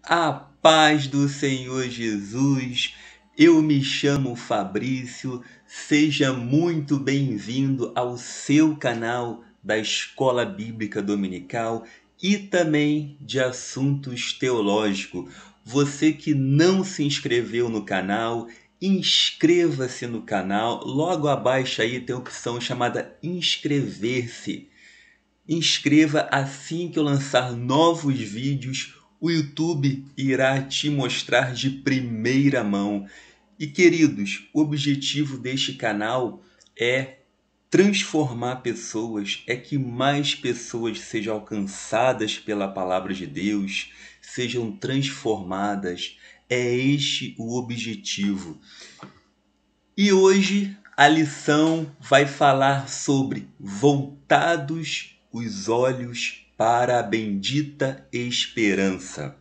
A paz do Senhor Jesus, eu me chamo Fabrício, seja muito bem-vindo ao seu canal da Escola Bíblica Dominical e também de assuntos teológicos. Você que não se inscreveu no canal, inscreva-se no canal, logo abaixo aí tem a opção chamada inscrever-se. Inscreva assim que eu lançar novos vídeos, o YouTube irá te mostrar de primeira mão. E queridos, o objetivo deste canal é transformar pessoas, é que mais pessoas sejam alcançadas pela palavra de Deus, sejam transformadas. É este o objetivo. E hoje a lição vai falar sobre voltados os olhos para a bendita esperança.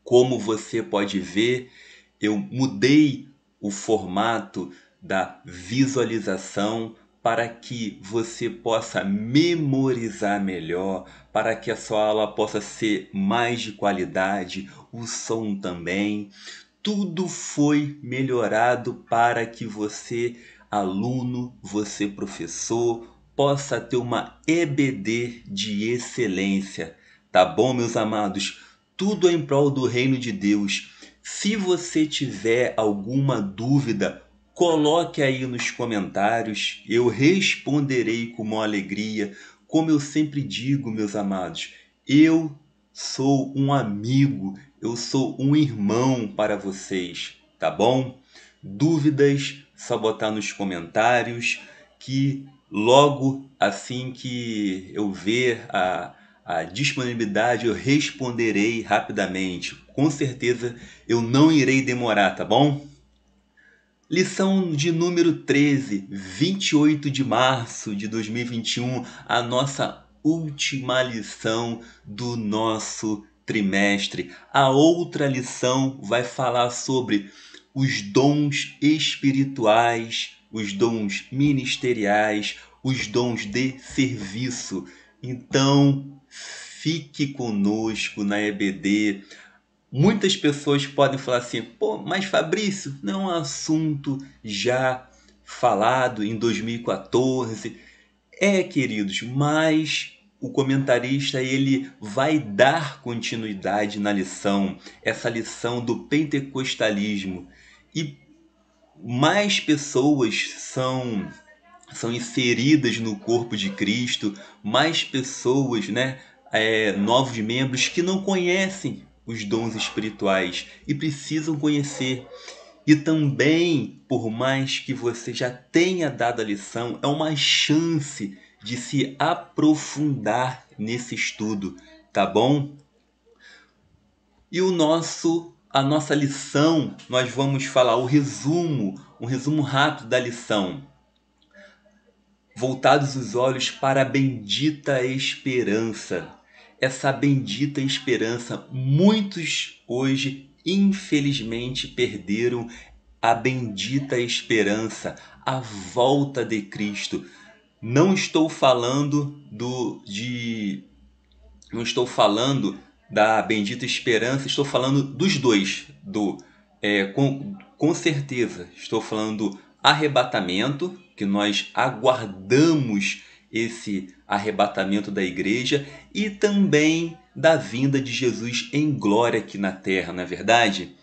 Como você pode ver, eu mudei o formato da visualização para que você possa memorizar melhor, para que a sua aula possa ser mais de qualidade, o som também. Tudo foi melhorado para que você, aluno, você, professor, possa ter uma EBD de excelência. Tá bom, meus amados? Tudo em prol do reino de Deus. Se você tiver alguma dúvida, coloque aí nos comentários. Eu responderei com uma alegria. Como eu sempre digo, meus amados, eu sou um amigo, eu sou um irmão para vocês, tá bom? Dúvidas, só botar nos comentários que logo assim que eu ver a disponibilidade eu responderei rapidamente. Com certeza eu não irei demorar, tá bom? Lição de número 13, 28 de março de 2021, a nossa última lição do nosso trimestre. A outra lição vai falar sobre os dons espirituais, os dons ministeriais, os dons de serviço. Então, fique conosco na EBD. Muitas pessoas podem falar assim, pô, mas Fabrício, não é um assunto já falado em 2014. É, queridos, mas o comentarista ele vai dar continuidade na lição, essa lição do pentecostalismo. E mais pessoas são inseridas no corpo de Cristo, mais pessoas, novos membros que não conhecem os dons espirituais e precisam conhecer. E também, por mais que você já tenha dado a lição, é uma chance de se aprofundar nesse estudo, tá bom? E a nossa lição, nós vamos falar um resumo rápido da lição. Voltados os olhos para a bendita esperança. Essa bendita esperança, muitos hoje, infelizmente, perderam a bendita esperança, a volta de Cristo. Não estou falando não estou falando da bendita esperança, estou falando dos dois, com certeza, estou falando do arrebatamento, que nós aguardamos esse arrebatamento da igreja, e também da vinda de Jesus em glória aqui na terra, não é verdade?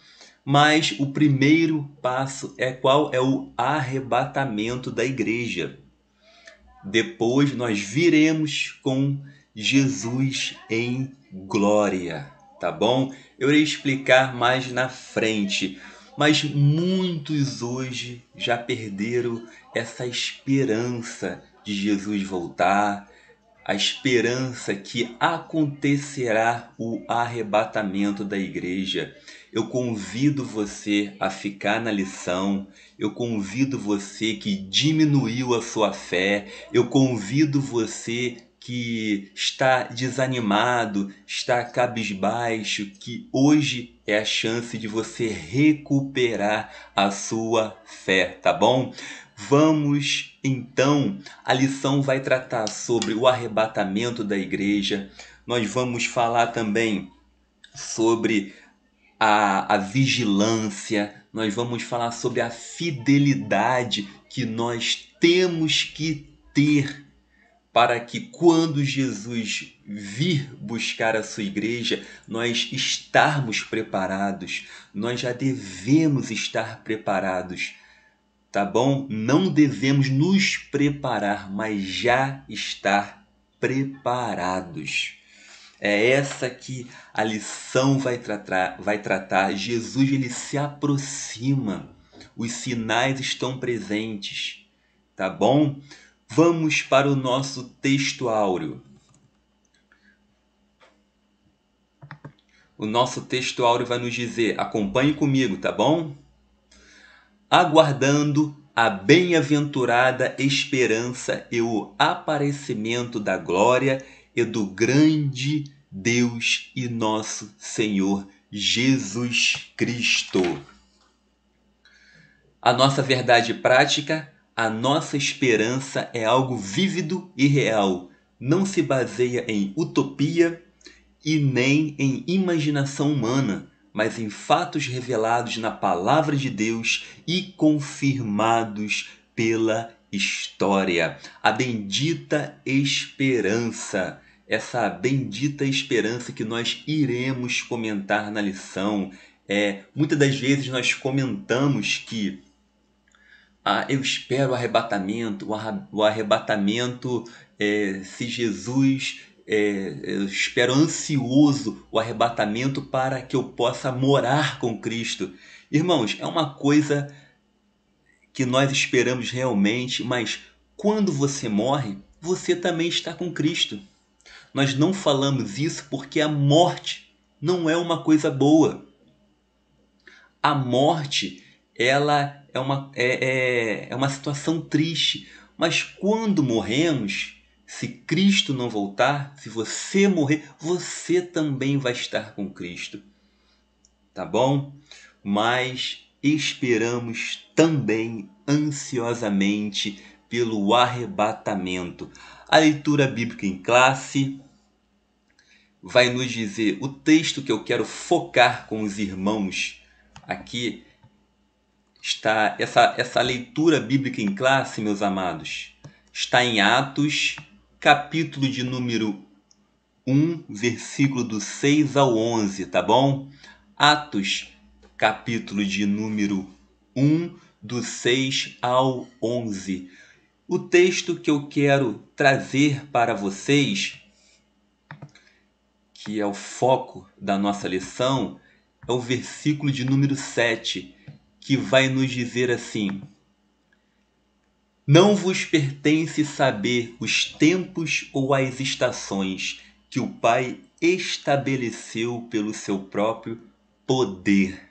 Mas o primeiro passo é qual? É o arrebatamento da igreja. Depois nós viremos com Jesus em glória, tá bom? Eu irei explicar mais na frente, mas muitos hoje já perderam essa esperança de Jesus voltar, a esperança que acontecerá o arrebatamento da igreja. Eu convido você a ficar na lição, eu convido você que diminuiu a sua fé, eu convido você que está desanimado, está cabisbaixo, que hoje é a chance de você recuperar a sua fé, tá bom? Vamos então, a lição vai tratar sobre o arrebatamento da igreja. Nós vamos falar também sobre a vigilância, nós vamos falar sobre a fidelidade que nós temos que ter para que quando Jesus vir buscar a sua igreja, nós estarmos preparados. Nós já devemos estar preparados, tá bom? Não devemos nos preparar, mas já estar preparados. É essa que a lição vai tratar. Jesus, ele se aproxima. Os sinais estão presentes, tá bom? Vamos para o nosso texto áureo. O nosso texto áureo vai nos dizer, acompanhe comigo, tá bom? Aguardando a bem-aventurada esperança e o aparecimento da glória e do grande Deus e nosso Senhor Jesus Cristo. A nossa verdade prática, a nossa esperança é algo vívido e real. Não se baseia em utopia e nem em imaginação humana, mas em fatos revelados na palavra de Deus e confirmados pela história. A bendita esperança, essa bendita esperança que nós iremos comentar na lição. Muitas das vezes nós comentamos que eu espero o arrebatamento, se Jesus, eu espero ansioso o arrebatamento para que eu possa morar com Cristo. Irmãos, é uma coisa que nós esperamos realmente, mas quando você morre, você também está com Cristo. Nós não falamos isso porque a morte não é uma coisa boa. A morte, ela é uma situação triste, mas quando morremos, se Cristo não voltar, se você morrer, você também vai estar com Cristo, tá bom? Mas esperamos também ansiosamente pelo arrebatamento. A leitura bíblica em classe vai nos dizer, o texto que eu quero focar com os irmãos aqui, está essa leitura bíblica em classe, meus amados, está em Atos, capítulo de número 1, versículo do 6 ao 11, tá bom? Atos, capítulo de número 1, do 6 ao 11. O texto que eu quero trazer para vocês, que é o foco da nossa lição, é o versículo de número 7, que vai nos dizer assim: não vos pertence saber os tempos ou as estações que o Pai estabeleceu pelo seu próprio poder.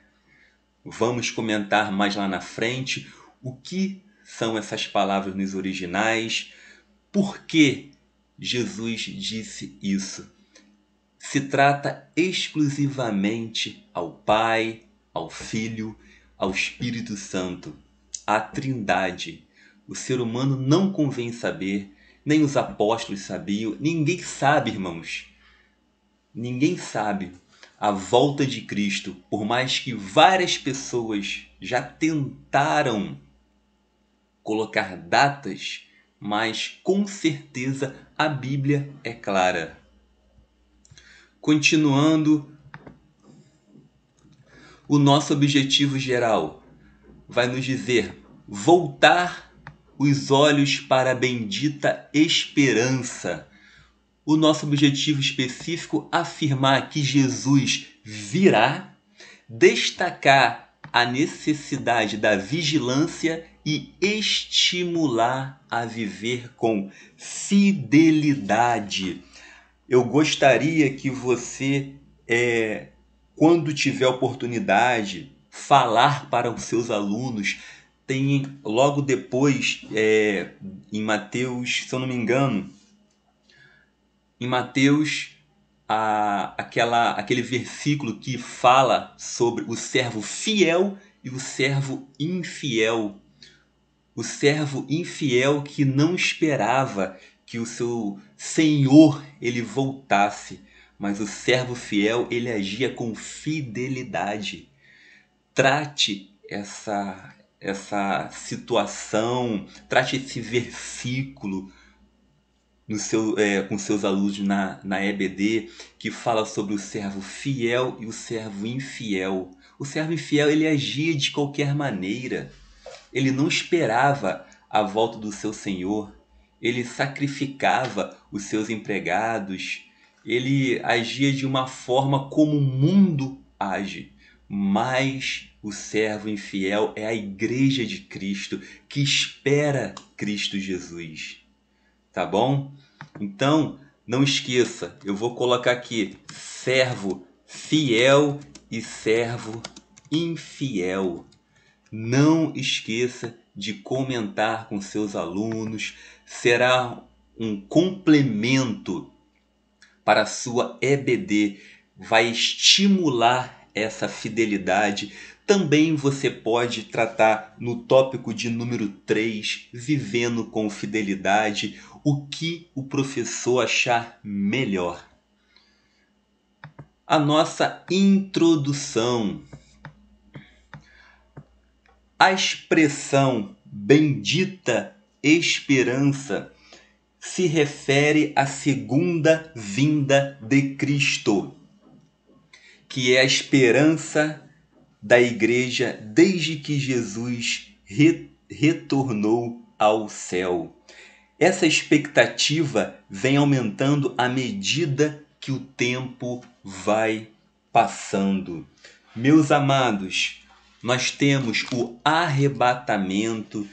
Vamos comentar mais lá na frente o que são essas palavras nos originais, por que Jesus disse isso. Se trata exclusivamente ao Pai, ao Filho, ao Espírito Santo, à Trindade. O ser humano não convém saber, nem os apóstolos sabiam, ninguém sabe, irmãos. Ninguém sabe a volta de Cristo, por mais que várias pessoas já tentaram colocar datas, mas com certeza a Bíblia é clara. Continuando, o nosso objetivo geral vai nos dizer voltar os olhos para a bendita esperança. O nosso objetivo específico é afirmar que Jesus virá, destacar a necessidade da vigilância e estimular a viver com fidelidade. Eu gostaria que você, quando tiver oportunidade, falar para os seus alunos. Tem logo depois, em Mateus, se eu não me engano, em Mateus, aquele versículo que fala sobre o servo fiel e o servo infiel. O servo infiel que não esperava que o seu Senhor ele voltasse, mas o servo fiel, ele agia com fidelidade. Trate essa situação, trate esse versículo com seus alunos na EBD, que fala sobre o servo fiel e o servo infiel. O servo infiel, ele agia de qualquer maneira. Ele não esperava a volta do seu senhor. Ele sacrificava os seus empregados. Ele agia de uma forma como o mundo age. Mas o servo infiel é a igreja de Cristo, que espera Cristo Jesus. Tá bom? Então, não esqueça, eu vou colocar aqui servo fiel e servo infiel. Não esqueça de comentar com seus alunos, será um complemento para a sua EBD, vai estimular essa fidelidade. Também você pode tratar no tópico de número 3, vivendo com fidelidade, o que o professor achar melhor. A nossa introdução. A expressão bendita esperança se refere à segunda vinda de Cristo, que é a esperança da igreja desde que Jesus retornou ao céu. Essa expectativa vem aumentando à medida que o tempo vai passando. Meus amados, nós temos o arrebatamento,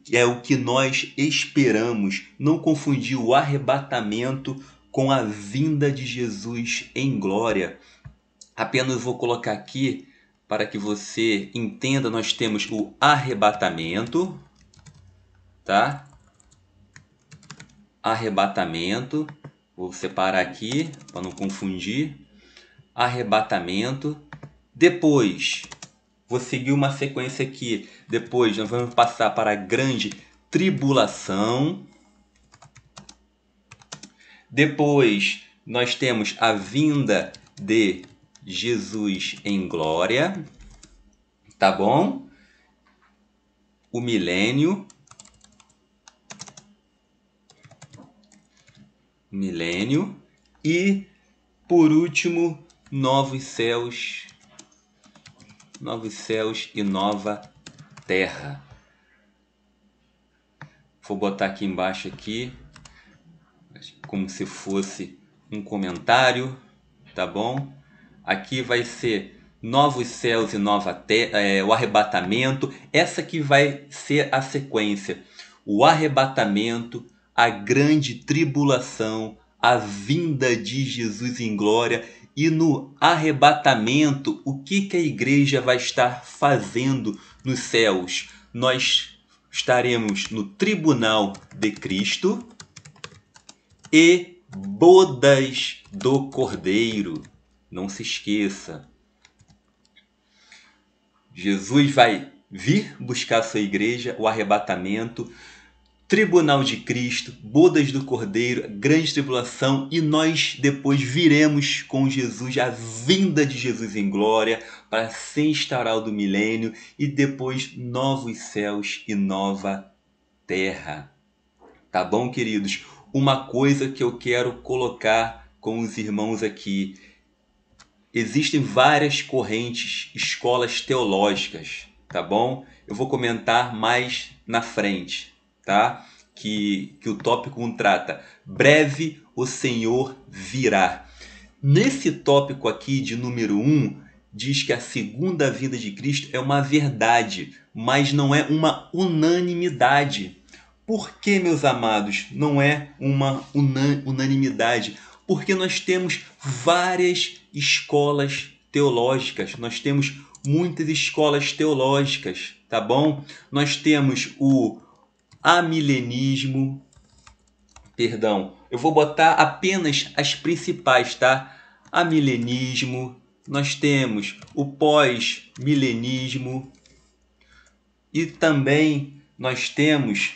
que é o que nós esperamos. Não confundir o arrebatamento com a vinda de Jesus em glória. Apenas vou colocar aqui para que você entenda, nós temos o arrebatamento, tá? Arrebatamento, vou separar aqui para não confundir. Arrebatamento. Depois, vou seguir uma sequência aqui. Depois nós vamos passar para a grande tribulação. Depois nós temos a vinda de Jesus em glória, tá bom? O milênio. E, por último, novos céus e nova terra. Vou botar aqui embaixo aqui, como se fosse um comentário, tá bom? Aqui vai ser novos céus e nova terra, o arrebatamento. Essa que vai ser a sequência. O arrebatamento, a grande tribulação, a vinda de Jesus em glória. E no arrebatamento, o que a igreja vai estar fazendo nos céus? Nós estaremos no tribunal de Cristo e bodas do Cordeiro. Não se esqueça. Jesus vai vir buscar a sua igreja, o arrebatamento, tribunal de Cristo, bodas do Cordeiro, grande tribulação, e nós depois viremos com Jesus, a vinda de Jesus em glória, para se instaurar o do milênio, e depois novos céus e nova terra. Tá bom, queridos? Uma coisa que eu quero colocar com os irmãos aqui. Existem várias correntes, escolas teológicas, tá bom? Eu vou comentar mais na frente, tá? Que o tópico 1 trata. Breve o Senhor virá. Nesse tópico aqui de número 1, diz que a segunda vinda de Cristo é uma verdade, mas não é uma unanimidade. Por que, meus amados, não é uma unanimidade? Porque nós temos várias escolas teológicas, nós temos muitas escolas teológicas, tá bom? Nós temos o amilenismo, eu vou botar apenas as principais, tá? Amilenismo, nós temos o pós-milenismo e também nós temos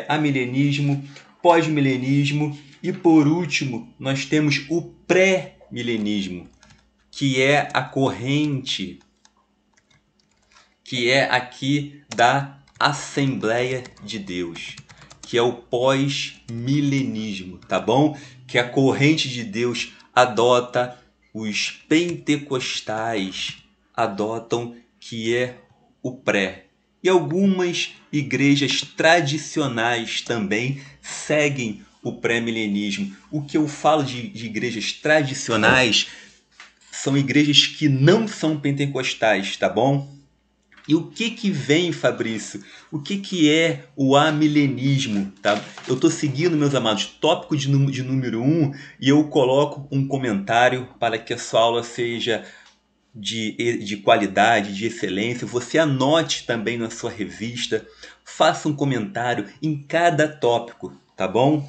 amilenismo, pós-milenismo E por último, nós temos o pré-milenismo, que é a corrente que é aqui da Assembleia de Deus, que é o pós-milenismo, tá bom? Que a corrente de Deus adota, os pentecostais adotam, que é o pré. E algumas igrejas tradicionais também seguem o pré-milenismo. O que eu falo de igrejas tradicionais são igrejas que não são pentecostais, tá bom? E o que vem, Fabrício? O que é o amilenismo? Tá? Eu estou seguindo, meus amados, tópico de número 1 e eu coloco um comentário para que a sua aula seja de qualidade, de excelência. Você anote também na sua revista, faça um comentário em cada tópico, tá bom?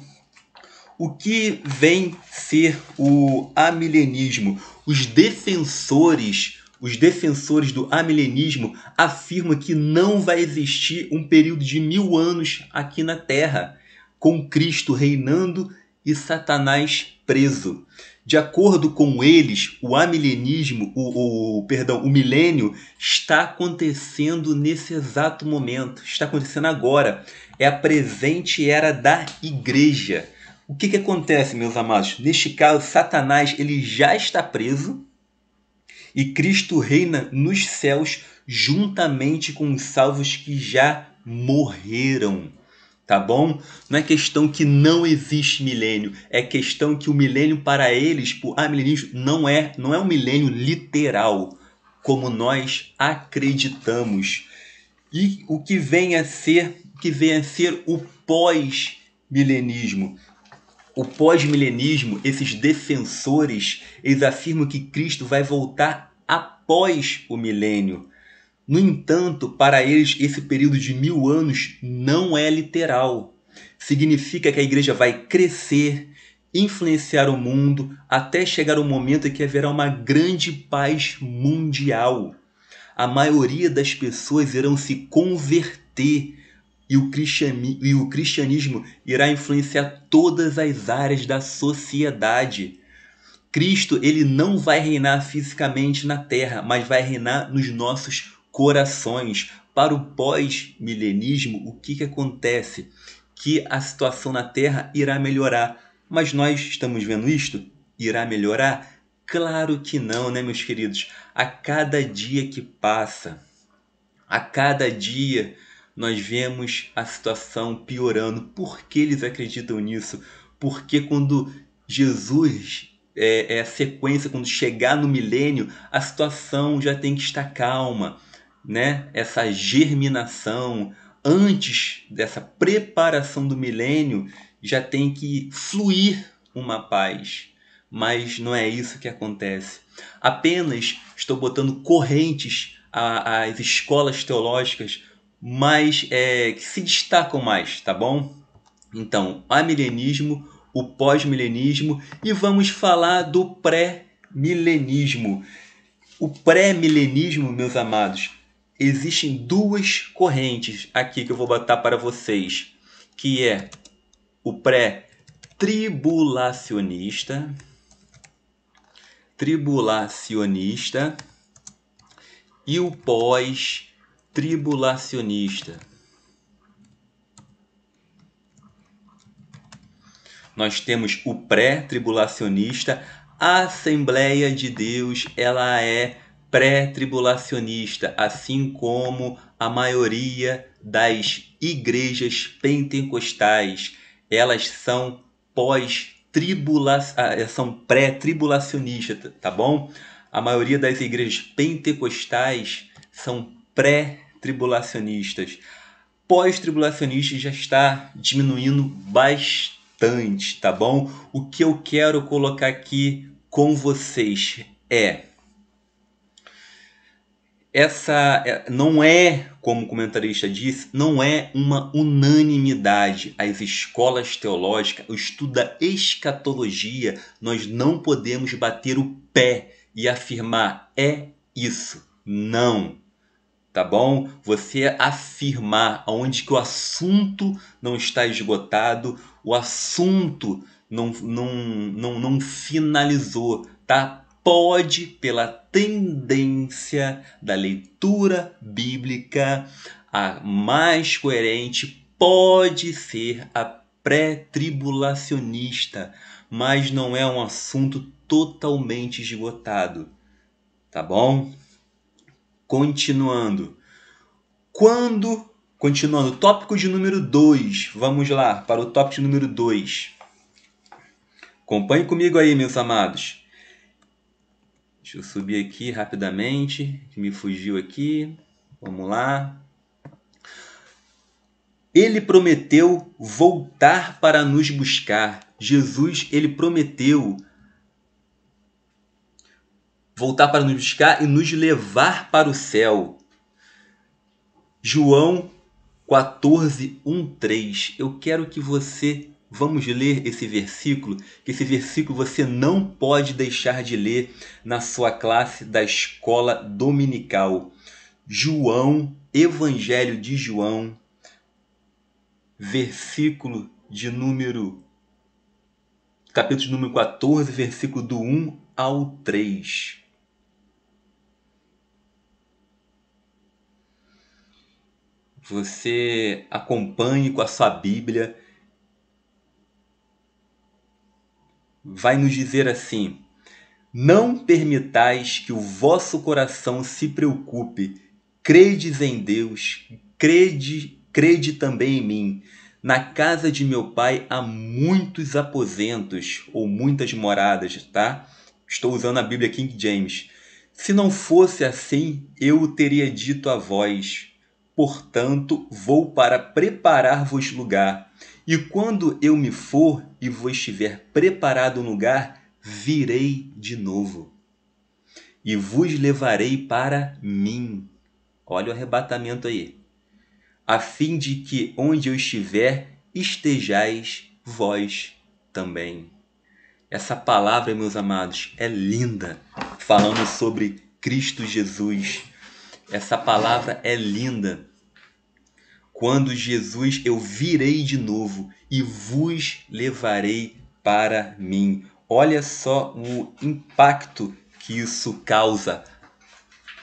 O que vem ser o amilenismo? Os defensores do amilenismo afirmam que não vai existir um período de 1000 anos aqui na Terra, com Cristo reinando e Satanás preso. De acordo com eles, o amilenismo, o milênio está acontecendo nesse exato momento, está acontecendo agora. É a presente era da igreja. O que acontece, meus amados? Neste caso, Satanás ele já está preso e Cristo reina nos céus juntamente com os salvos que já morreram. Tá bom? Não é questão que não existe milênio, é questão que o milênio para eles, o amilenismo, não é um milênio literal, como nós acreditamos. E o que vem a ser o pós-milenismo. O pós-milenismo, esses defensores, eles afirmam que Cristo vai voltar após o milênio. No entanto, para eles, esse período de 1000 anos não é literal. Significa que a igreja vai crescer, influenciar o mundo, até chegar o momento em que haverá uma grande paz mundial. A maioria das pessoas irão se converter e o cristianismo irá influenciar todas as áreas da sociedade. Cristo ele não vai reinar fisicamente na terra, mas vai reinar nos nossos corações. Para o pós-milenismo, o que acontece? Que a situação na terra irá melhorar. Mas nós estamos vendo isto? Irá melhorar? Claro que não, né, meus queridos? A cada dia que passa, a cada dia nós vemos a situação piorando. Por que eles acreditam nisso? Porque quando Jesus é a sequência, quando chegar no milênio, a situação já tem que estar calma, né? Essa germinação, antes dessa preparação do milênio, já tem que fluir uma paz. Mas não é isso que acontece. Apenas estou botando correntes às escolas teológicas mais que se destacam mais, tá bom? Então, amilenismo, o pós-milenismo e vamos falar do pré-milenismo. O pré-milenismo, meus amados, existem duas correntes aqui que eu vou botar para vocês, que é o pré-tribulacionista, e o pós-tribulacionista. Nós temos o pré-tribulacionista, a Assembleia de Deus, ela é pré-tribulacionista, assim como a maioria das igrejas pentecostais, elas são são pré-tribulacionistas, tá bom? A maioria das igrejas pentecostais são pré-tribulacionistas. Pós-tribulacionistas já está diminuindo bastante, tá bom? O que eu quero colocar aqui com vocês não é, como o comentarista disse, não é uma unanimidade. As escolas teológicas, o estudo da escatologia, nós não podemos bater o pé e afirmar é isso. Não. Tá bom? Você afirmar onde que o assunto não está esgotado, o assunto não finalizou, tá? Pode, pela tendência da leitura bíblica, a mais coerente pode ser a pré-tribulacionista, mas não é um assunto totalmente esgotado, tá bom? Continuando. Continuando, tópico de número 2. Vamos lá para o tópico de número 2. Acompanhe comigo aí, meus amados. Deixa eu subir aqui rapidamente, que me fugiu aqui. Vamos lá. Ele prometeu voltar para nos buscar. Jesus, ele prometeu voltar para nos buscar e nos levar para o céu. João 14, 1, 3. Eu quero que você... Vamos ler esse versículo, que esse versículo você não pode deixar de ler na sua classe da escola dominical. João, Evangelho de João, capítulo de número 14, versículo do 1 ao 3. Você acompanhe com a sua Bíblia. Vai nos dizer assim: não permitais que o vosso coração se preocupe. Credes em Deus, crede também em mim. Na casa de meu pai há muitos aposentos, ou muitas moradas, tá? Estou usando a Bíblia King James. Se não fosse assim, eu o teria dito a vós. Portanto, vou para preparar-vos lugar. E quando eu me for e vos tiver preparado um lugar, virei de novo e vos levarei para mim. Olha o arrebatamento aí. A fim de que onde eu estiver, estejais vós também. Essa palavra, meus amados, é linda, falando sobre Cristo Jesus. Essa palavra é linda. Quando Jesus, eu virei de novo e vos levarei para mim. Olha só o impacto que isso causa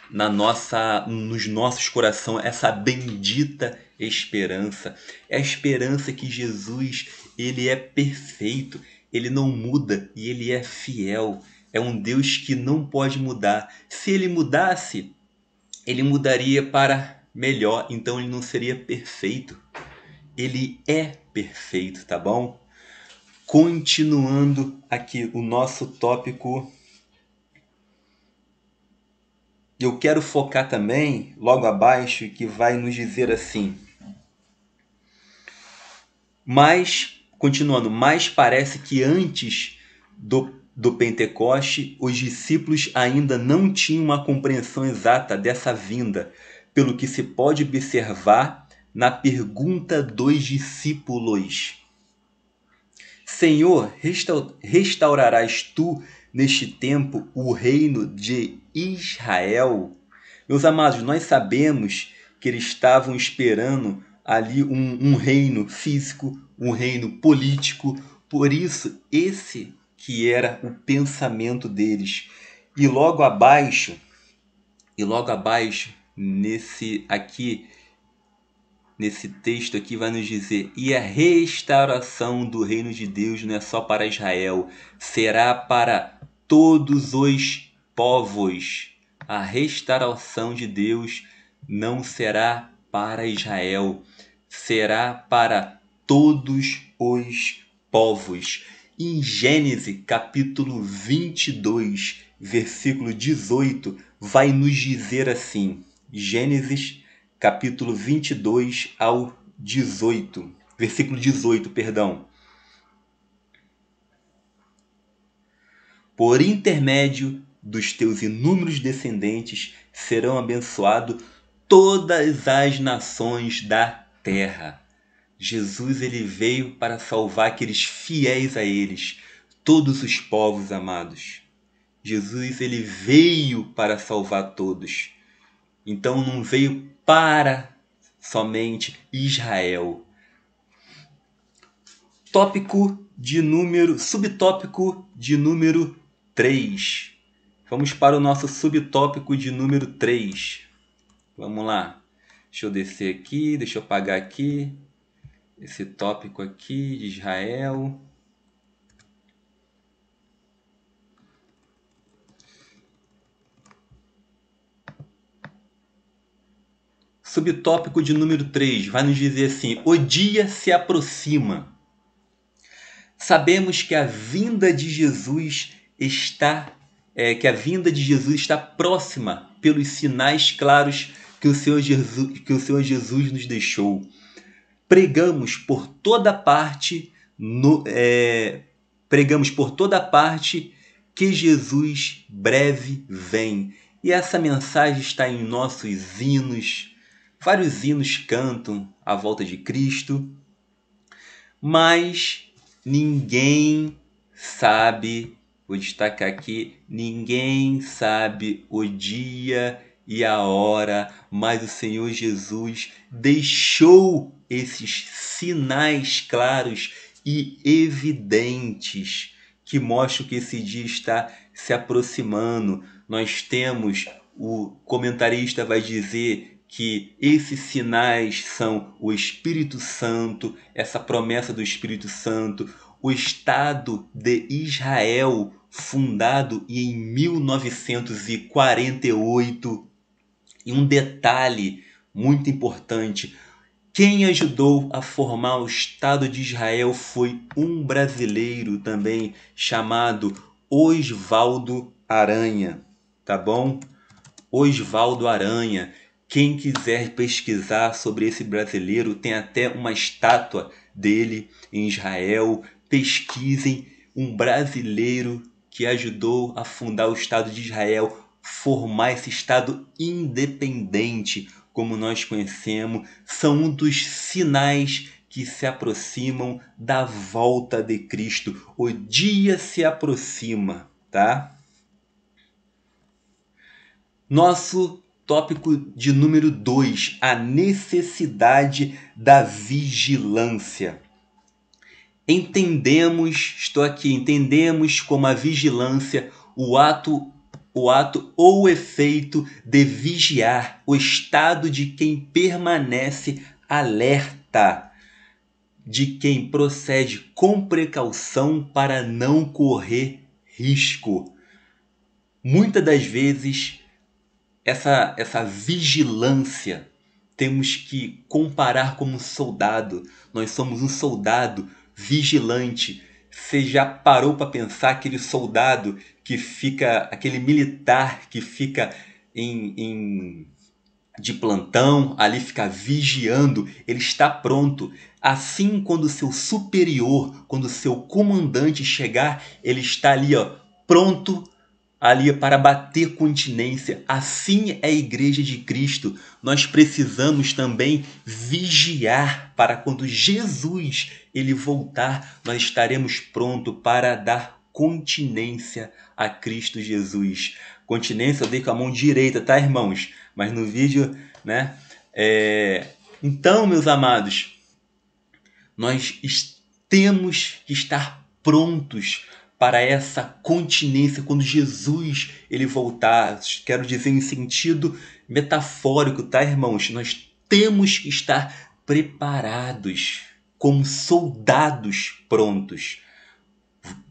nos nossos corações, essa bendita esperança. É a esperança que Jesus, ele é perfeito, ele não muda e ele é fiel. É um Deus que não pode mudar. Se ele mudasse, ele mudaria para melhor, então ele não seria perfeito. Ele é perfeito, tá bom? Continuando aqui o nosso tópico, eu quero focar também, logo abaixo, que vai nos dizer assim: mas, continuando, mas parece que antes do Pentecoste, os discípulos ainda não tinham uma compreensão exata dessa vinda, pelo que se pode observar na pergunta dos discípulos: Senhor, restaurarás tu neste tempo o reino de Israel? Meus amados, nós sabemos que eles estavam esperando ali um reino físico, um reino político. Por isso, esse que era o pensamento deles. E logo abaixo, nesse texto aqui vai nos dizer: e a restauração do reino de Deus não é só para Israel, será para todos os povos. A restauração de Deus não será para Israel, será para todos os povos. Em Gênesis capítulo 22, versículo 18, vai nos dizer assim: Gênesis capítulo 22 ao 18, versículo 18, perdão. Por intermédio dos teus inúmeros descendentes serão abençoadas todas as nações da terra. Jesus, ele veio para salvar aqueles fiéis a eles, todos os povos amados. Jesus, ele veio para salvar todos. Então não veio para somente Israel. Subtópico de número 3. Vamos para o nosso subtópico de número 3. Vamos lá. Deixa eu descer aqui, deixa eu apagar aqui esse tópico aqui de Israel. Subtópico de número 3 vai nos dizer assim: o dia se aproxima. Sabemos que a vinda de Jesus está próxima pelos sinais claros que o Senhor Jesus nos deixou. Pregamos por toda parte que Jesus breve vem. E essa mensagem está em nossos hinos. Vários hinos cantam a volta de Cristo, mas ninguém sabe, vou destacar aqui, ninguém sabe o dia e a hora, mas o Senhor Jesus deixou esses sinais claros e evidentes que mostram que esse dia está se aproximando. Nós temos, o comentarista vai dizer que esses sinais são o Espírito Santo, essa promessa do Espírito Santo, o Estado de Israel, fundado em 1948. E um detalhe muito importante: quem ajudou a formar o Estado de Israel foi um brasileiro também, chamado Oswaldo Aranha, tá bom? Oswaldo Aranha. Quem quiser pesquisar sobre esse brasileiro, tem até uma estátua dele em Israel. Pesquisem, um brasileiro que ajudou a fundar o Estado de Israel, formar esse Estado independente, como nós conhecemos. São um dos sinais que se aproximam da volta de Cristo. O dia se aproxima, tá? Nosso tópico de número 2, a necessidade da vigilância. Entendemos como a vigilância o ato ou o efeito de vigiar, o estado de quem permanece alerta, de quem procede com precaução para não correr risco. Muitas das vezes, essa vigilância temos que comparar como soldado. Nós somos um soldado vigilante. Você já parou para pensar aquele soldado que fica, aquele militar que fica de plantão, ali fica vigiando, ele está pronto. Assim, quando o seu superior, quando o seu comandante chegar, ele está ali, pronto ali para bater continência. Assim é a Igreja de Cristo. Nós precisamos também vigiar para quando Jesus ele voltar, nós estaremos prontos para dar continência a Cristo Jesus. Continência eu dei com a mão direita, tá, irmãos? Mas no vídeo, né? Então, meus amados, nós temos que estar prontos para essa continência quando Jesus ele voltar. Quero dizer em sentido metafórico, tá, irmãos? Nós temos que estar preparados como soldados prontos.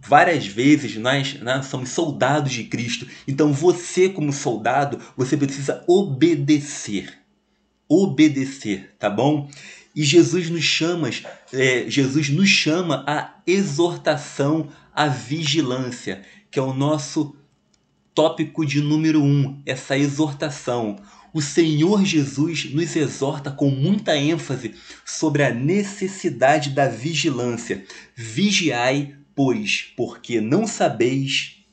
Várias vezes nós somos soldados de Cristo. Então você, como soldado, você precisa obedecer. Obedecer, tá bom? E Jesus nos chama à exortação à vigilância, que é o nosso tópico de número 1, essa exortação. O Senhor Jesus nos exorta com muita ênfase sobre a necessidade da vigilância. Vigiai, pois, porque não sabeis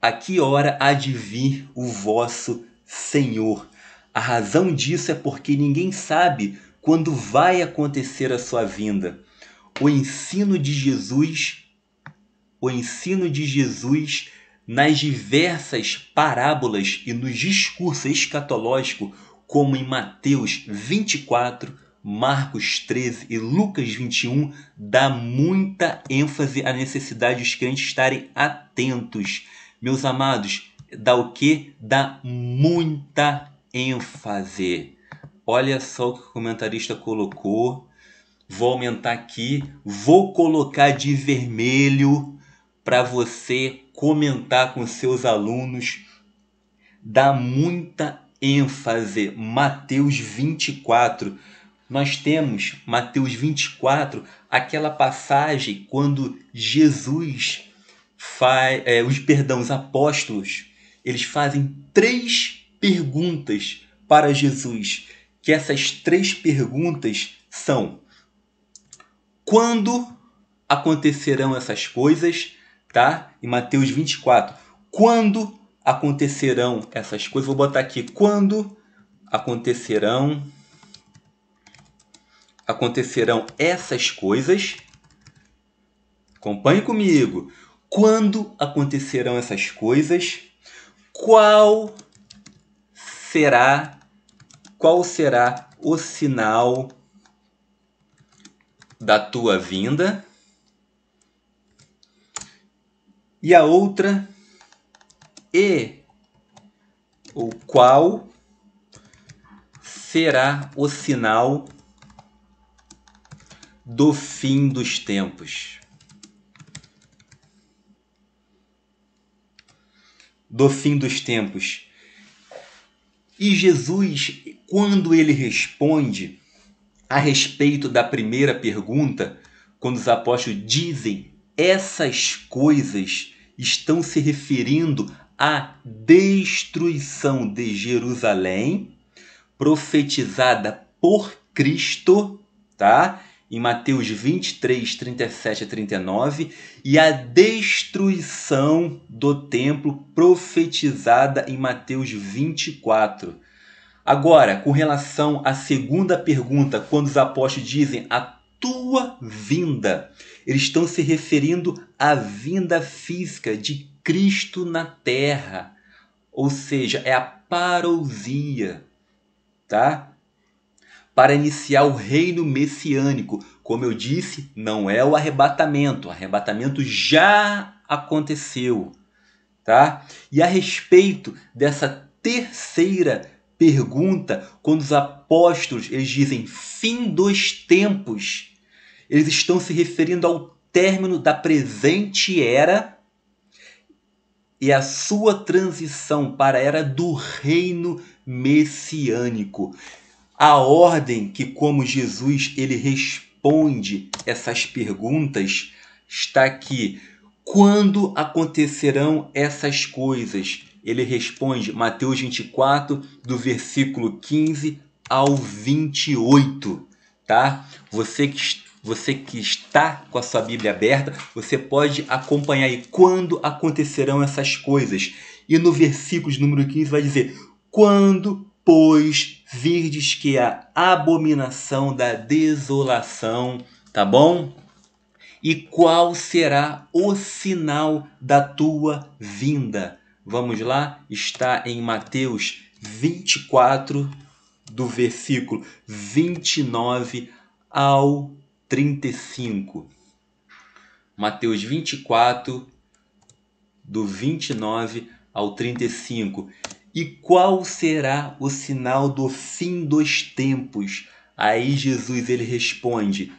a que hora há de vir o vosso Senhor. A razão disso é porque ninguém sabe quando vai acontecer a sua vinda. O ensino de Jesus nas diversas parábolas e nos discursos escatológicos, como em Mateus 24, Marcos 13 e Lucas 21 dá muita ênfase à necessidade dos crentes estarem atentos. Meus amados, dá o quê? Dá muita ênfase. Olha só o que o comentarista colocou. Vou aumentar aqui, vou colocar de vermelho para você comentar com seus alunos. Dá muita ênfase. Mateus 24. Nós temos Mateus 24, aquela passagem quando Jesus os apóstolos, eles fazem 3 perguntas para Jesus, que essas 3 perguntas são: quando acontecerão essas coisas? Tá? Em Mateus 24, quando acontecerão essas coisas? Vou botar aqui, quando acontecerão essas coisas. Acompanhe comigo. Quando acontecerão essas coisas? Qual será o sinal da tua vinda? E a outra, qual será o sinal do fim dos tempos? Do fim dos tempos. E Jesus, quando ele responde a respeito da primeira pergunta, quando os apóstolos dizem essas coisas, estão se referindo à destruição de Jerusalém, profetizada por Cristo, tá? Em Mateus 23, 37 a 39, e a destruição do templo, profetizada em Mateus 24. Agora, com relação à segunda pergunta, quando os apóstolos dizem a tua vinda, eles estão se referindo à vinda física de Cristo na terra, ou seja, é a parousia, tá? Para iniciar o reino messiânico. Como eu disse, não é o arrebatamento. O arrebatamento já aconteceu, tá? E a respeito dessa terceira pergunta, quando os apóstolos eles dizem fim dos tempos, eles estão se referindo ao término da presente era e a sua transição para a era do reino messiânico. A ordem que, como Jesus ele responde essas perguntas, está aqui. Quando acontecerão essas coisas? Ele responde, Mateus 24, do versículo 15 ao 28. Tá? Você que está com a sua Bíblia aberta, você pode acompanhar aí quando acontecerão essas coisas. E no versículo de número 15 vai dizer, quando, pois, virdes que a abominação da desolação, tá bom? E qual será o sinal da tua vinda? Vamos lá? Está em Mateus 24, do versículo 29 ao 35. Mateus 24, do 29 ao 35. E qual será o sinal do fim dos tempos? Aí Jesus ele responde,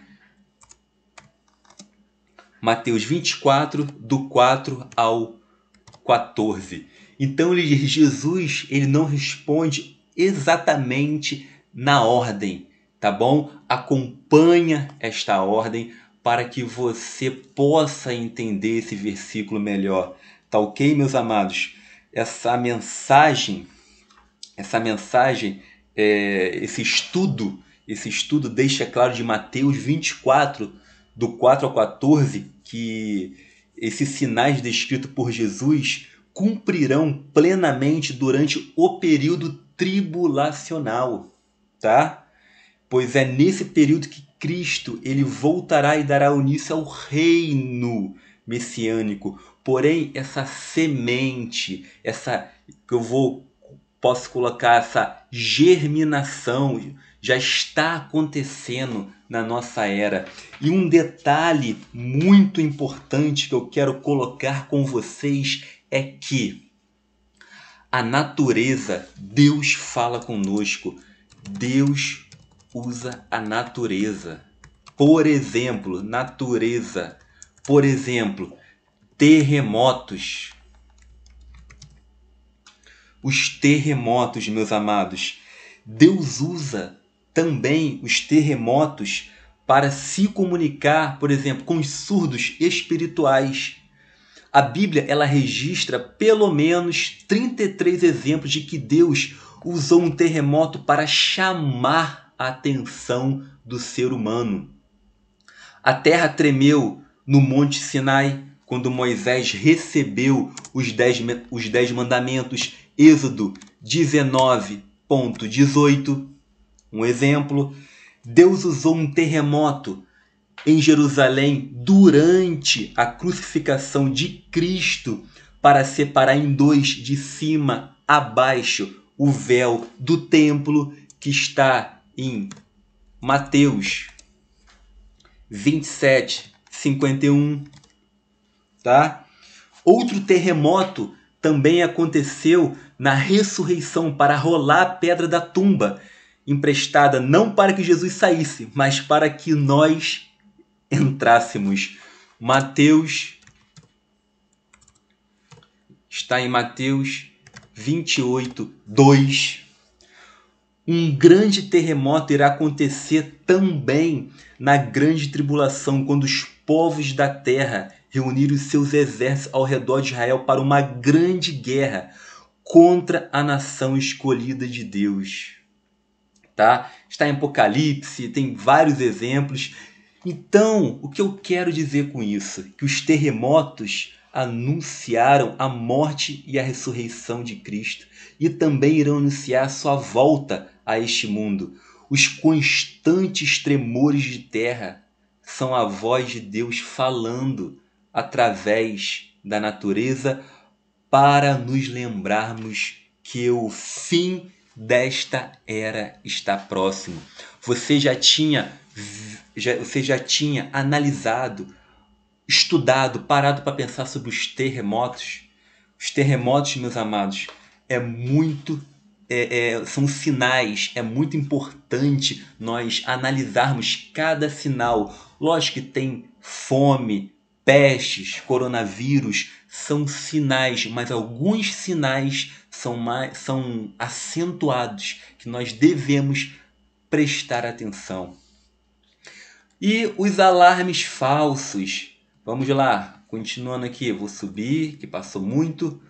Mateus 24, do 4 ao 14. Então Jesus ele não responde exatamente na ordem, tá bom? Acompanha esta ordem para que você possa entender esse versículo melhor. Tá ok, meus amados? Essa mensagem, esse estudo deixa claro de Mateus 24, do 4 ao 14, que esses sinais descritos por Jesus cumprirão plenamente durante o período tribulacional, tá? Pois é nesse período que Cristo ele voltará e dará início ao reino messiânico. Porém, essa semente, posso colocar essa germinação já está acontecendo na nossa era. E um detalhe muito importante que eu quero colocar com vocês é que a natureza, Deus fala conosco. Deus usa a natureza. Por exemplo, natureza. Por exemplo, terremotos. Os terremotos, meus amados. Deus usa também os terremotos para se comunicar, por exemplo, com os surdos espirituais. A Bíblia ela registra pelo menos 33 exemplos de que Deus usou um terremoto para chamar a atenção do ser humano. A terra tremeu no Monte Sinai, quando Moisés recebeu os 10 mandamentos, Êxodo 19:18. Um exemplo, Deus usou um terremoto em Jerusalém durante a crucificação de Cristo para separar em dois, de cima a baixo, o véu do templo, que está em Mateus 27:51, tá? Outro terremoto também aconteceu na ressurreição para rolar a pedra da tumba, emprestada não para que Jesus saísse, mas para que nós entrássemos. Mateus está em Mateus 28:2. Um grande terremoto irá acontecer também na grande tribulação, quando os povos da terra reunirem os seus exércitos ao redor de Israel para uma grande guerra contra a nação escolhida de Deus. Tá? Está em Apocalipse, tem vários exemplos. Então, o que eu quero dizer com isso? Que os terremotos anunciaram a morte e a ressurreição de Cristo e também irão anunciar sua volta a este mundo. Os constantes tremores de terra são a voz de Deus falando através da natureza para nos lembrarmos que o fim desta era está próximo. Você já tinha analisado, estudado, parado para pensar sobre os terremotos? Os terremotos, meus amados, são sinais. É muito importante nós analisarmos cada sinal. Lógico que tem fome, pestes, coronavírus, são sinais, mas alguns sinais são acentuados que nós devemos prestar atenção. E os alarmes falsos. Vamos lá, continuando aqui, vou subir, que passou muito.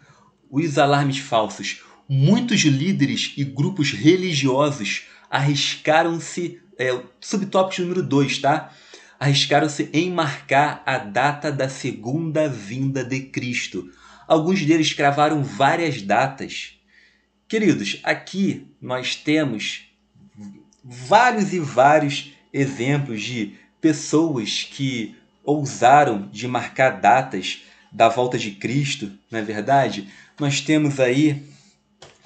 Os alarmes falsos. Muitos líderes e grupos religiosos arriscaram-se, subtópico número 2, tá? Arriscaram-se em marcar a data da segunda vinda de Cristo. Alguns deles cravaram várias datas. Queridos, aqui nós temos vários e vários exemplos de pessoas que ousaram de marcar datas da volta de Cristo, não é verdade? Nós temos aí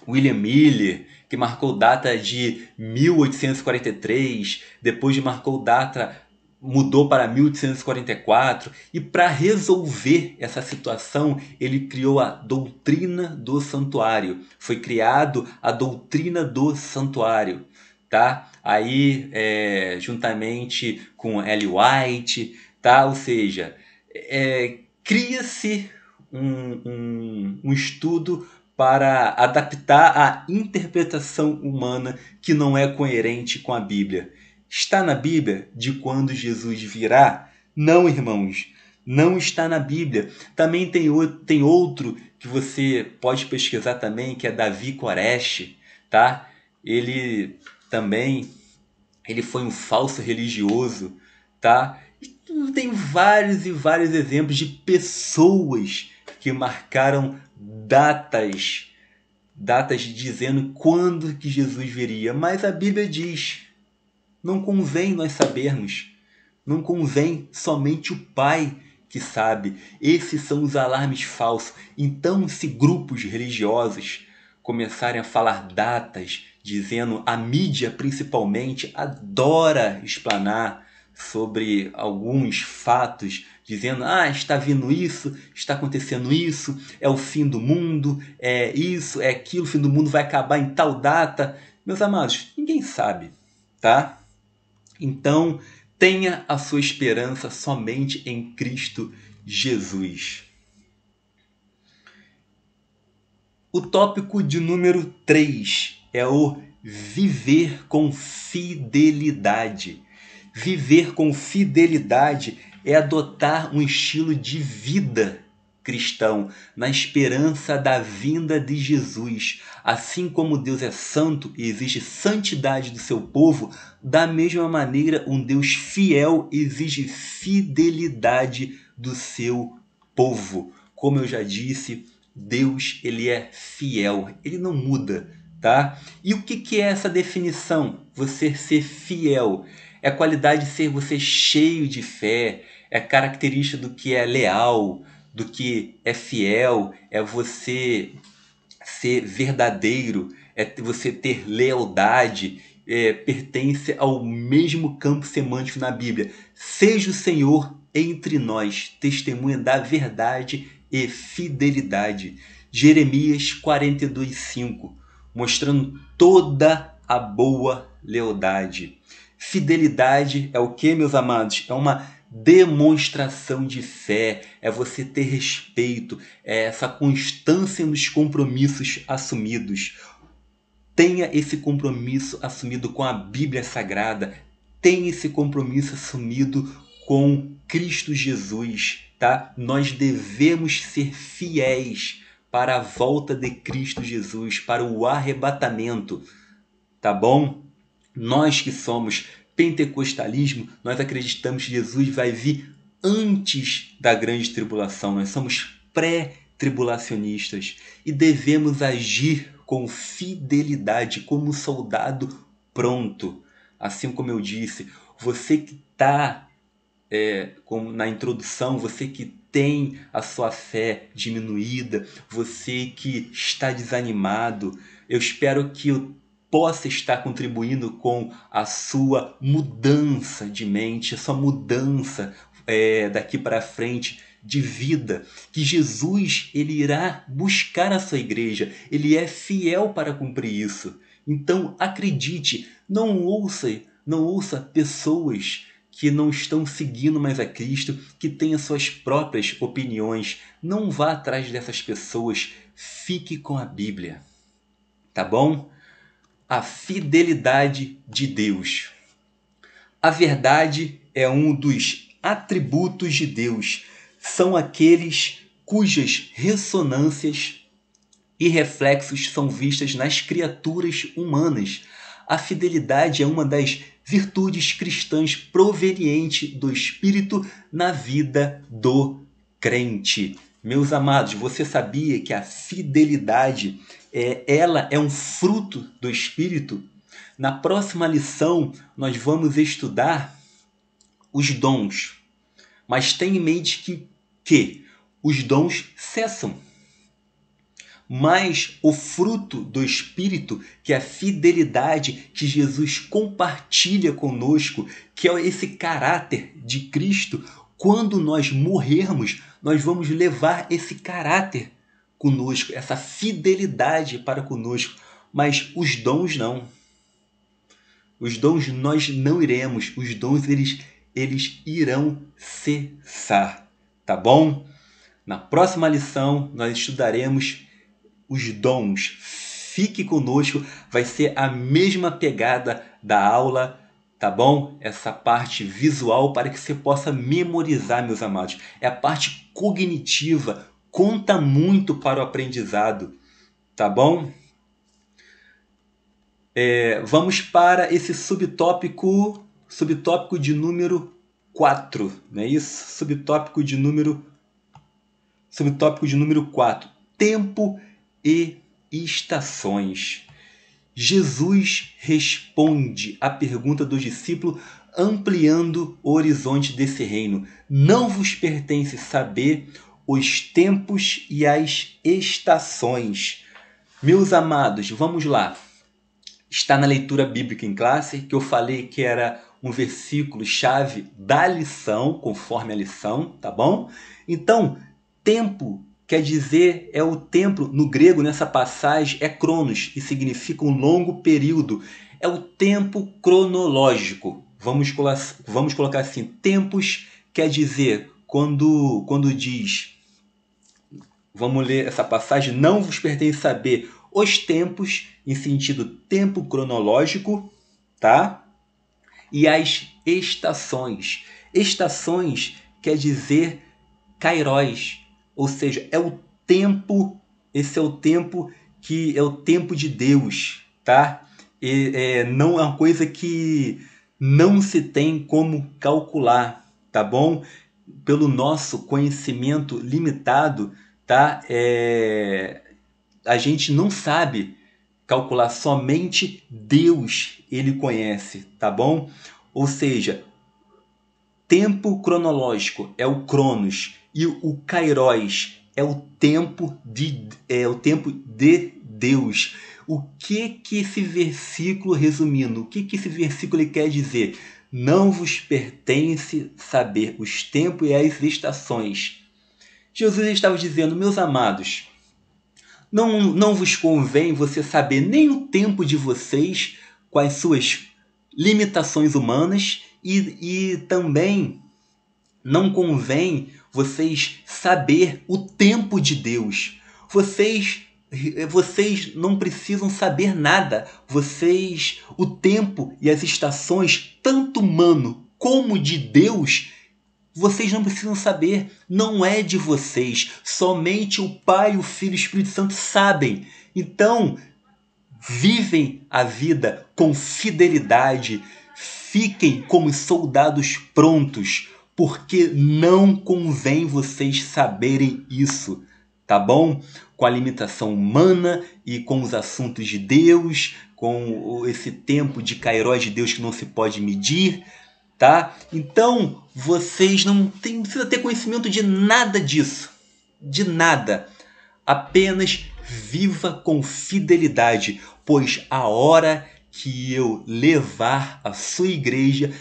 William Miller, que marcou data de 1843, depois marcou data, mudou para 1844, e para resolver essa situação, ele criou a doutrina do santuário. Foi criado a doutrina do santuário, tá? Aí, juntamente com Ellen White, tá? Ou seja, cria-se um estudo para adaptar a interpretação humana que não é coerente com a Bíblia. Está na Bíblia de quando Jesus virá? Não, irmãos, não está na Bíblia. Também tem outro que você pode pesquisar também, que é Davi Koresh, tá? Ele foi um falso religioso, tá? E tem vários e vários exemplos de pessoas que marcaram datas dizendo quando que Jesus viria. Mas a Bíblia diz, não convém nós sabermos, não convém, somente o Pai que sabe. Esses são os alarmes falsos. Então, se grupos religiosos começarem a falar datas, dizendo, a mídia principalmente adora explanar sobre alguns fatos, dizendo, está vindo isso, está acontecendo isso, é o fim do mundo, é isso, é aquilo, o fim do mundo vai acabar em tal data. Meus amados, ninguém sabe, tá? Então, tenha a sua esperança somente em Cristo Jesus. O tópico de número 3 é o viver com fidelidade. Viver com fidelidade é adotar um estilo de vida cristão, na esperança da vinda de Jesus. Assim como Deus é santo e exige santidade do seu povo, da mesma maneira um Deus fiel exige fidelidade do seu povo. Como eu já disse, Deus, ele é fiel, ele não muda, tá? E o que é essa definição? Você ser fiel. É a qualidade de ser você cheio de fé, é característica do que é leal, do que é fiel, é você ser verdadeiro, é você ter lealdade, pertence ao mesmo campo semântico na Bíblia. Seja o Senhor entre nós, testemunha da verdade e fidelidade. Jeremias 42:5, mostrando toda a boa lealdade. Fidelidade é o que, meus amados? É uma demonstração de fé, é você ter respeito, é essa constância nos compromissos assumidos. Tenha esse compromisso assumido com a Bíblia Sagrada, tenha esse compromisso assumido com Cristo Jesus, tá? Nós devemos ser fiéis para a volta de Cristo Jesus, para o arrebatamento, tá bom? Nós que somos pentecostalismo, nós acreditamos que Jesus vai vir antes da grande tribulação. Nós somos pré-tribulacionistas e devemos agir com fidelidade, como um soldado pronto. Assim como eu disse, você que está como na introdução, você que tem a sua fé diminuída, você que está desanimado, eu espero que eu possa estar contribuindo com a sua mudança de mente, a sua mudança daqui para frente de vida, que Jesus ele irá buscar a sua igreja, ele é fiel para cumprir isso. Então acredite, não ouça pessoas que não estão seguindo mais a Cristo, que têm as suas próprias opiniões. Não vá atrás dessas pessoas, fique com a Bíblia, tá bom? A fidelidade de Deus. A verdade é um dos atributos de Deus. São aqueles cujas ressonâncias e reflexos são vistas nas criaturas humanas. A fidelidade é uma das virtudes cristãs proveniente do Espírito na vida do crente. Meus amados, você sabia que a fidelidade ela é um fruto do Espírito? Na próxima lição, nós vamos estudar os dons. Mas tenha em mente que os dons cessam. Mas o fruto do Espírito, que é a fidelidade que Jesus compartilha conosco, que é esse caráter de Cristo, quando nós morrermos, nós vamos levar esse caráter conosco, essa fidelidade para conosco. Mas os dons não. Os dons nós não iremos, os dons eles irão cessar, tá bom? Na próxima lição nós estudaremos os dons. Fique conosco, vai ser a mesma pegada da aula, tá bom? Essa parte visual para que você possa memorizar, meus amados. É a parte cognitiva, conta muito para o aprendizado, tá bom? Vamos para esse subtópico de número 4, não é isso? Subtópico de número 4. Tempo e estações. Jesus responde à pergunta do discípulo, ampliando o horizonte desse reino. Não vos pertence saber os tempos e as estações. Meus amados, vamos lá. Está na leitura bíblica em classe, que eu falei que era um versículo-chave da lição, conforme a lição, tá bom? Então, tempo quer dizer, é o tempo, no grego, nessa passagem, é cronos, e significa um longo período. É o tempo cronológico. Vamos colocar assim, tempos quer dizer, quando diz, vamos ler essa passagem, não vos pertence saber os tempos, em sentido tempo cronológico, tá? E as estações. Estações quer dizer kairos, ou seja, é o tempo, esse é o tempo que é o tempo de Deus, tá? Não é uma coisa que não se tem como calcular, tá bom? Pelo nosso conhecimento limitado, tá? A gente não sabe calcular, somente Deus ele conhece, tá bom? Ou seja, tempo cronológico é o Cronos e o Kairos é o tempo de Deus. O que esse versículo, resumindo, o que esse versículo ele quer dizer? Não vos pertence saber os tempos e as estações. Jesus estava dizendo, meus amados, não vos convém você saber nem o tempo de vocês, com as suas limitações humanas, e também não convém vocês saber o tempo de Deus. Vocês não precisam saber nada. O tempo e as estações, tanto humano como de Deus, vocês não precisam saber. Não é de vocês. Somente o Pai, o Filho e o Espírito Santo sabem. Então, vivem a vida com fidelidade. Fiquem como soldados prontos, porque não convém vocês saberem isso, tá bom? Com a limitação humana e com os assuntos de Deus, com esse tempo de Kairos de Deus que não se pode medir, tá? Então, vocês não precisam ter conhecimento de nada disso, de nada. Apenas viva com fidelidade, pois a hora que eu levar a sua igreja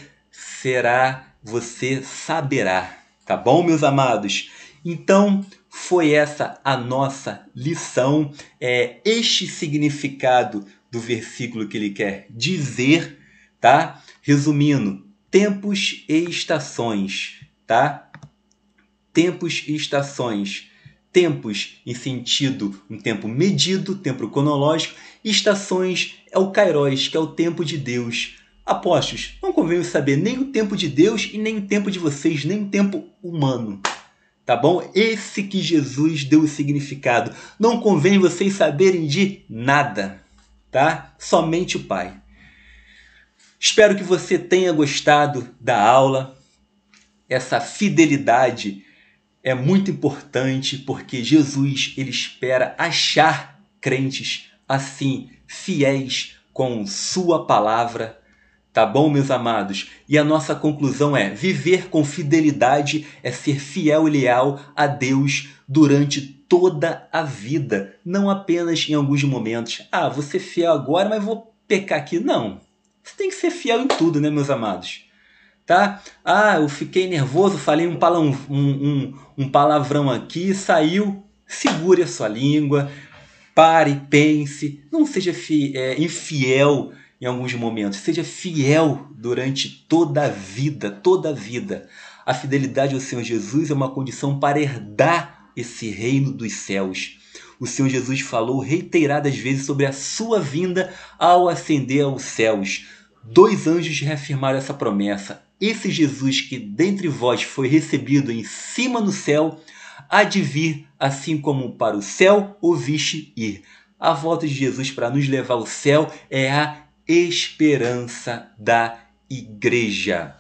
você saberá. Tá bom, meus amados? Então, foi essa a nossa lição. Este significado do versículo que ele quer dizer, tá? Resumindo, tempos e estações, tá? Tempos e estações. Tempos em sentido, um tempo medido, tempo cronológico. Estações é o Kairos, que é o tempo de Deus. Apóstolos, não convém saber nem o tempo de Deus e nem o tempo de vocês, nem o tempo humano. Tá bom? Esse que Jesus deu o significado. Não convém vocês saberem de nada, tá? Somente o Pai. Espero que você tenha gostado da aula. Essa fidelidade é muito importante, porque Jesus ele espera achar crentes assim, fiéis com sua palavra. Tá bom, meus amados? E a nossa conclusão é: viver com fidelidade é ser fiel e leal a Deus durante toda a vida, não apenas em alguns momentos. Vou ser fiel agora, mas vou pecar aqui. Não. Você tem que ser fiel em tudo, né, meus amados? Tá? Eu fiquei nervoso, falei um palavrão aqui, saiu. Segure a sua língua, pare, pense, não seja infiel em alguns momentos, seja fiel durante toda a vida, toda a vida. A fidelidade ao Senhor Jesus é uma condição para herdar esse reino dos céus. O Senhor Jesus falou reiteradas vezes sobre a sua vinda ao ascender aos céus. 2 anjos reafirmaram essa promessa. Esse Jesus que dentre vós foi recebido em cima no céu, há de vir, assim como para o céu o viste ir. A volta de Jesus para nos levar ao céu é a esperança da igreja.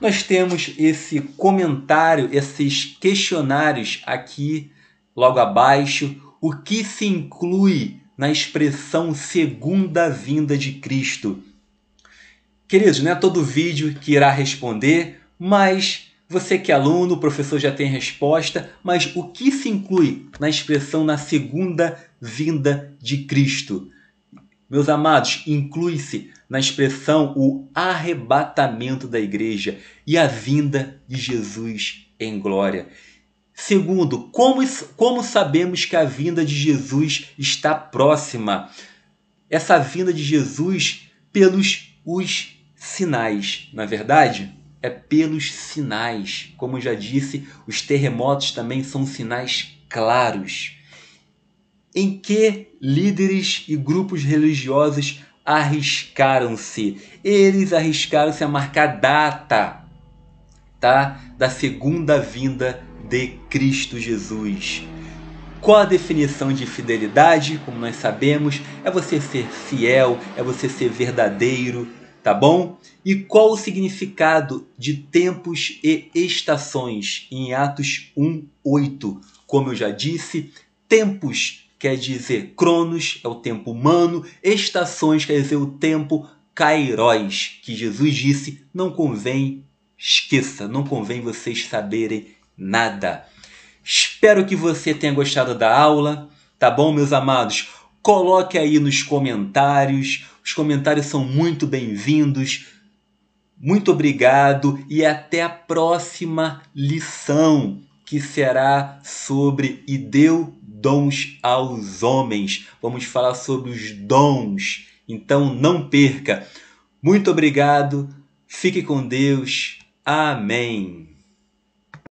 Nós temos esse comentário, esses questionários aqui logo abaixo. O que se inclui na expressão segunda vinda de Cristo? Queridos, não é todo vídeo que irá responder, mas Você que é aluno, o professor já tem a resposta, mas o que se inclui na expressão na segunda vinda de Cristo? Meus amados, inclui-se na expressão o arrebatamento da igreja e a vinda de Jesus em glória. Segundo, como sabemos que a vinda de Jesus está próxima? Essa vinda de Jesus pelos os sinais, na verdade? É pelos sinais. Como eu já disse, os terremotos também são sinais claros. Em que líderes e grupos religiosos arriscaram-se? Eles arriscaram-se a marcar data, tá? Da segunda vinda de Cristo Jesus. Qual a definição de fidelidade? Como nós sabemos, é você ser fiel, é você ser verdadeiro, tá bom? E qual o significado de tempos e estações? Em Atos 1:8, como eu já disse, tempos quer dizer cronos, é o tempo humano, estações quer dizer o tempo kairos, que Jesus disse, não convém, esqueça, não convém vocês saberem nada. Espero que você tenha gostado da aula, tá bom, meus amados? Coloque aí nos comentários, os comentários são muito bem-vindos. Muito obrigado e até a próxima lição, que será sobre "E deu dons aos homens". Vamos falar sobre os dons, então não perca. Muito obrigado, fique com Deus, amém.